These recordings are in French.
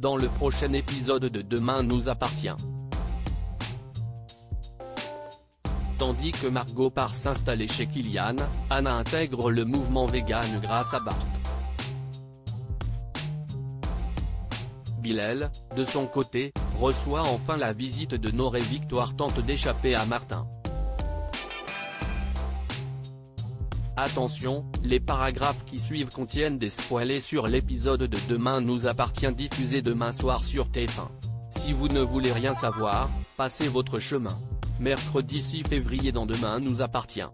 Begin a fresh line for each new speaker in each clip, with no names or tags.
dans le prochain épisode de Demain nous appartient. Tandis que Margot part s'installer chez Kylian, Anna intègre le mouvement vegan grâce à Bart. Bilal, de son côté, reçoit enfin la visite de Nour et Victoire tente d'échapper à Martin. Attention, les paragraphes qui suivent contiennent des spoilers sur l'épisode de Demain nous appartient diffusé demain soir sur TF1. Si vous ne voulez rien savoir, passez votre chemin. Mercredi 6 février dans Demain nous appartient.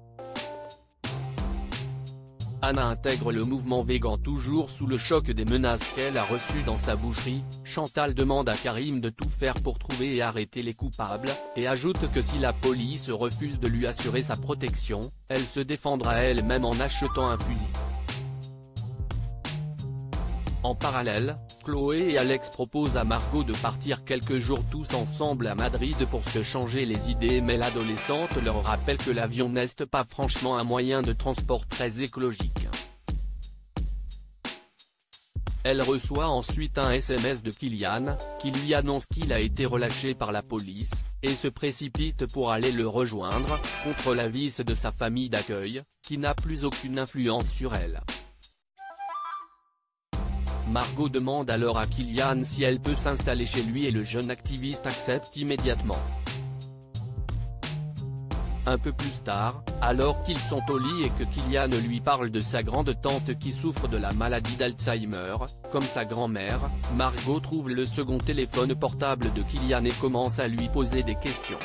Anna intègre le mouvement végan toujours sous le choc des menaces qu'elle a reçues dans sa boucherie. Chantal demande à Karim de tout faire pour trouver et arrêter les coupables, et ajoute que si la police refuse de lui assurer sa protection, elle se défendra elle-même en achetant un fusil. En parallèle, Chloé et Alex proposent à Margot de partir quelques jours tous ensemble à Madrid pour se changer les idées, mais l'adolescente leur rappelle que l'avion n'est pas franchement un moyen de transport très écologique. Elle reçoit ensuite un SMS de Kylian, qui lui annonce qu'il a été relâché par la police, et se précipite pour aller le rejoindre, contre l'avis de sa famille d'accueil, qui n'a plus aucune influence sur elle. Margot demande alors à Kylian si elle peut s'installer chez lui et le jeune activiste accepte immédiatement. Un peu plus tard, alors qu'ils sont au lit et que Kylian lui parle de sa grande-tante qui souffre de la maladie d'Alzheimer, comme sa grand-mère, Margot trouve le second téléphone portable de Kylian et commence à lui poser des questions.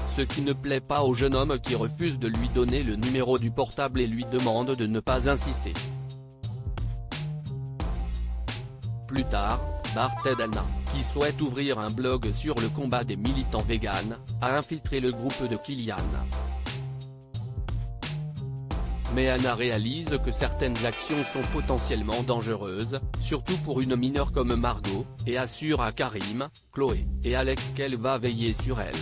Ce qui ne plaît pas au jeune homme qui refuse de lui donner le numéro du portable et lui demande de ne pas insister. Plus tard, Bart aide Anna, qui souhaite ouvrir un blog sur le combat des militants véganes, à infiltrer le groupe de Kylian. Mais Anna réalise que certaines actions sont potentiellement dangereuses, surtout pour une mineure comme Margot, et assure à Karim, Chloé, et Alex qu'elle va veiller sur elle.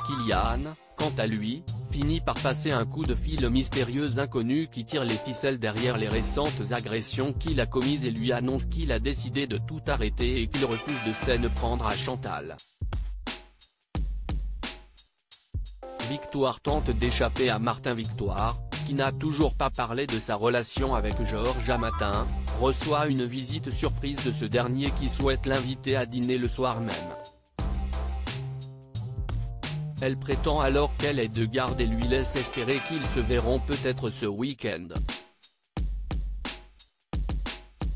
Kylian, quant à lui, finit par passer un coup de fil au mystérieux inconnu qui tire les ficelles derrière les récentes agressions qu'il a commises et lui annonce qu'il a décidé de tout arrêter et qu'il refuse de s'en prendre à Chantal. Victoire tente d'échapper à Martin. Victoire, qui n'a toujours pas parlé de sa relation avec Georges à matin, reçoit une visite surprise de ce dernier qui souhaite l'inviter à dîner le soir même. Elle prétend alors qu'elle est de garde et lui laisse espérer qu'ils se verront peut-être ce week-end.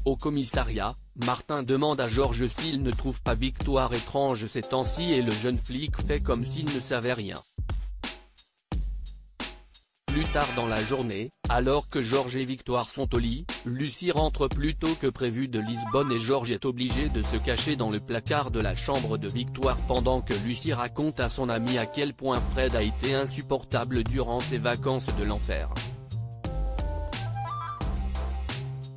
Au commissariat, Martin demande à Georges s'il ne trouve pas Victoire étrange ces temps-ci et le jeune flic fait comme s'il ne savait rien. Plus tard dans la journée, alors que Georges et Victoire sont au lit, Lucie rentre plus tôt que prévu de Lisbonne et Georges est obligé de se cacher dans le placard de la chambre de Victoire pendant que Lucie raconte à son ami à quel point Fred a été insupportable durant ses vacances de l'enfer.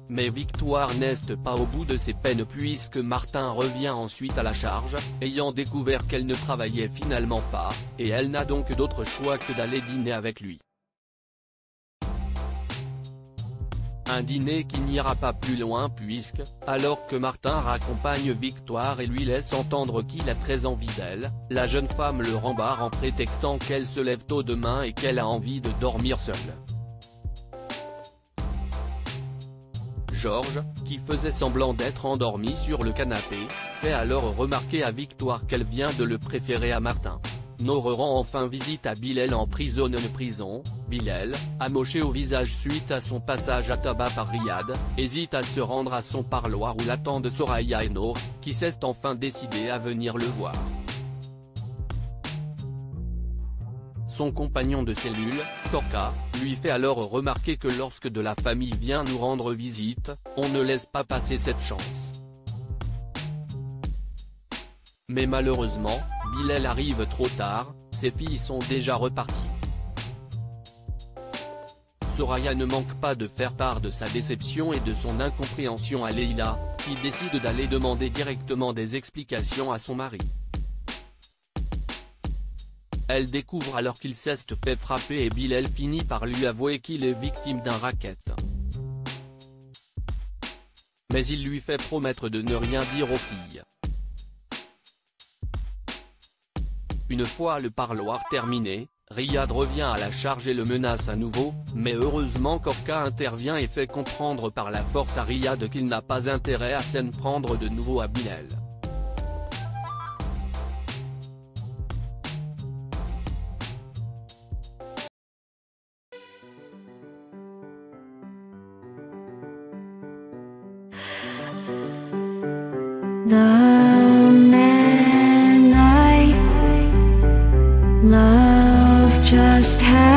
Mais Victoire n'est pas au bout de ses peines puisque Martin revient ensuite à la charge, ayant découvert qu'elle ne travaillait finalement pas, et elle n'a donc d'autre choix que d'aller dîner avec lui. Un dîner qui n'ira pas plus loin puisque, alors que Martin raccompagne Victoire et lui laisse entendre qu'il a très envie d'elle, la jeune femme le rembarre en prétextant qu'elle se lève tôt demain et qu'elle a envie de dormir seule. Georges, qui faisait semblant d'être endormi sur le canapé, fait alors remarquer à Victoire qu'elle vient de le préférer à Martin. Nour rend enfin visite à Bilal en prison. Bilal, amoché au visage suite à son passage à tabac par Riyad, hésite à se rendre à son parloir où l'attendent Soraya et Nour, qui s'est enfin décidé à venir le voir. Son compagnon de cellule, Korka, lui fait alors remarquer que lorsque de la famille vient nous rendre visite, on ne laisse pas passer cette chance. Mais malheureusement, Bilal arrive trop tard, ses filles sont déjà reparties. Soraya ne manque pas de faire part de sa déception et de son incompréhension à Leïla, qui décide d'aller demander directement des explications à son mari. Elle découvre alors qu'il s'est fait frapper et Bilal finit par lui avouer qu'il est victime d'un racket. mais il lui fait promettre de ne rien dire aux filles. Une fois le parloir terminé, Riyad revient à la charge et le menace à nouveau, mais heureusement Korka intervient et fait comprendre par la force à Riyad qu'il n'a pas intérêt à s'en prendre de nouveau à Bilal.
The man I love just had